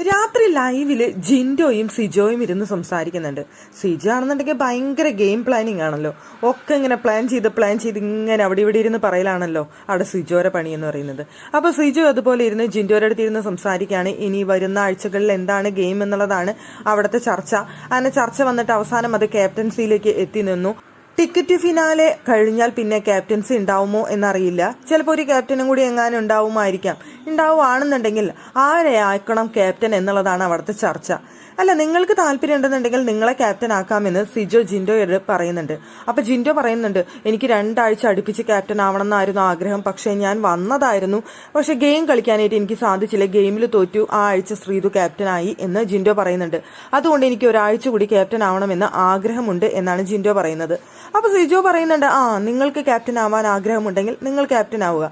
രാത്രി ലൈവില് ജിൻഡോയും സിജോയും ഇരുന്ന് സംസാരിക്കുന്നുണ്ട്. സിജോ ആണെന്നുണ്ടെങ്കിൽ ഭയങ്കര ഗെയിം പ്ലാനിങ് ആണല്ലോ. ഒക്കെ ഇങ്ങനെ പ്ലാൻ ചെയ്ത് ഇങ്ങനെ അവിടെ ഇവിടെ ഇരുന്ന് പറയലാണല്ലോ അവിടെ സിജോയുടെ പണി എന്ന് പറയുന്നത്. അപ്പൊ സിജോ അതുപോലെ ഇരുന്ന് ജിൻഡോയുടെ അടുത്ത് ഇരുന്ന് സംസാരിക്കുകയാണ്. ഇനി വരുന്ന ആഴ്ചകളിൽ എന്താണ് ഗെയിം എന്നുള്ളതാണ് അവിടുത്തെ ചർച്ച. അങ്ങനെ ചർച്ച വന്നിട്ട് അവസാനം അത് ക്യാപ്റ്റൻസിയിലേക്ക് എത്തി നിന്നു. ടിക്കറ്റ് ഫിനാലെ കഴിഞ്ഞാൽ പിന്നെ ക്യാപ്റ്റൻസി ഉണ്ടാവുമോ എന്നറിയില്ല. ചിലപ്പോൾ ഒരു ക്യാപ്റ്റനും കൂടി എങ്ങാനും ഉണ്ടാവുകയാണെന്നുണ്ടെങ്കിൽ ആരെ ആക്കണം ക്യാപ്റ്റൻ എന്നുള്ളതാണ് അവിടുത്തെ ചർച്ച. അല്ല, നിങ്ങൾക്ക് താല്പര്യം ഉണ്ടെന്നുണ്ടെങ്കിൽ നിങ്ങളെ ക്യാപ്റ്റൻ ആക്കാമെന്ന് സിജോ ജിൻഡോയോട് പറയുന്നുണ്ട്. അപ്പൊ ജിൻഡോ പറയുന്നുണ്ട്, എനിക്ക് 2 ആഴ്ച അടുപ്പിച്ച് ക്യാപ്റ്റൻ ആവണമെന്നായിരുന്നു ആഗ്രഹം. പക്ഷെ ഞാൻ വന്നതായിരുന്നു, പക്ഷെ ഗെയിം കളിക്കാനായിട്ട് എനിക്ക് സാധിച്ചില്ല. ഗെയിമിൽ തോറ്റു. ആ ആഴ്ച ശ്രീതു ക്യാപ്റ്റനായി എന്ന് ജിൻഡോ പറയുന്നുണ്ട്. അതുകൊണ്ട് എനിക്ക് ഒരാഴ്ച കൂടി ക്യാപ്റ്റൻ ആവണമെന്ന് ആഗ്രഹമുണ്ട് എന്നാണ് ജിൻഡോ പറയുന്നത്. അപ്പൊ സിജോ പറയുന്നുണ്ട്, നിങ്ങൾക്ക് ക്യാപ്റ്റൻ ആവാൻ ആഗ്രഹമുണ്ടെങ്കിൽ നിങ്ങൾ ക്യാപ്റ്റൻ ആവുക.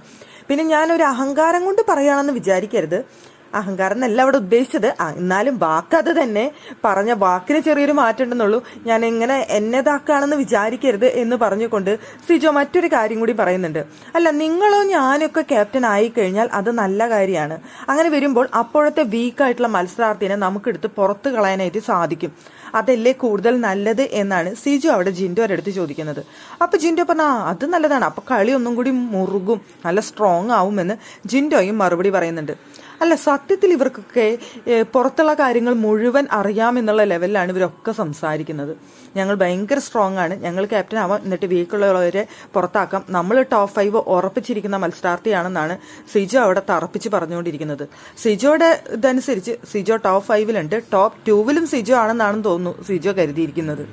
പിന്നെ ഞാനൊരു അഹങ്കാരം കൊണ്ട് പറയുകയാണെന്ന് വിചാരിക്കരുത്. അഹങ്കാരം എന്നല്ല അവിടെ ഉദ്ദേശിച്ചത്. എന്നാലും വാക്കത് തന്നെ, പറഞ്ഞ വാക്കിന് ചെറിയൊരു മാറ്റം ഉണ്ടെന്നുള്ളൂ. ഞാൻ എങ്ങനെ എന്നതാക്കുകയാണെന്ന് വിചാരിക്കരുത് എന്ന് പറഞ്ഞുകൊണ്ട് സിജോ മറ്റൊരു കാര്യം കൂടി പറയുന്നുണ്ട്. അല്ല, നിങ്ങളോ ഞാനൊക്കെ ക്യാപ്റ്റൻ ആയി കഴിഞ്ഞാൽ അത് നല്ല കാര്യമാണ്. അങ്ങനെ വരുമ്പോൾ അപ്പോഴത്തെ വീക്കായിട്ടുള്ള മത്സരാർത്ഥിനെ നമുക്കെടുത്ത് പുറത്ത് കളയാനായിട്ട് സാധിക്കും. അതല്ലേ കൂടുതൽ നല്ലത് എന്നാണ് സിജോ അവിടെ ജിൻഡോയുടെ അടുത്ത് ചോദിക്കുന്നത്. അപ്പൊ ജിൻഡോ പറഞ്ഞ അത് നല്ലതാണ്, അപ്പൊ കളി ഒന്നും കൂടി മുറുകും, നല്ല സ്ട്രോങ് ആവുമെന്ന് ജിൻഡോയും മറുപടി പറയുന്നുണ്ട്. അല്ല, സത്യത്തിൽ ഇവർക്കൊക്കെ പുറത്തുള്ള കാര്യങ്ങൾ മുഴുവൻ അറിയാമെന്നുള്ള ലെവലിലാണ് ഇവരൊക്കെ സംസാരിക്കുന്നത്. ഞങ്ങൾ ഭയങ്കര സ്ട്രോങ് ആണ്, ഞങ്ങൾ ക്യാപ്റ്റൻ ആവാം, എന്നിട്ട് വീക്കുള്ളവരെ പുറത്താക്കാം, നമ്മൾ ടോപ്പ് 5 ഉറപ്പിച്ചിരിക്കുന്ന മത്സരാർത്ഥിയാണെന്നാണ് സിജോ അവിടെ തറപ്പിച്ച് പറഞ്ഞുകൊണ്ടിരിക്കുന്നത്. സിജോയുടെ ഇതനുസരിച്ച് സിജോ ടോപ്പ് 5 ടോപ്പ് 2 സിജോ ആണെന്നാണെന്ന് തോന്നുന്നു സിജോ കരുതിയിരിക്കുന്നത്.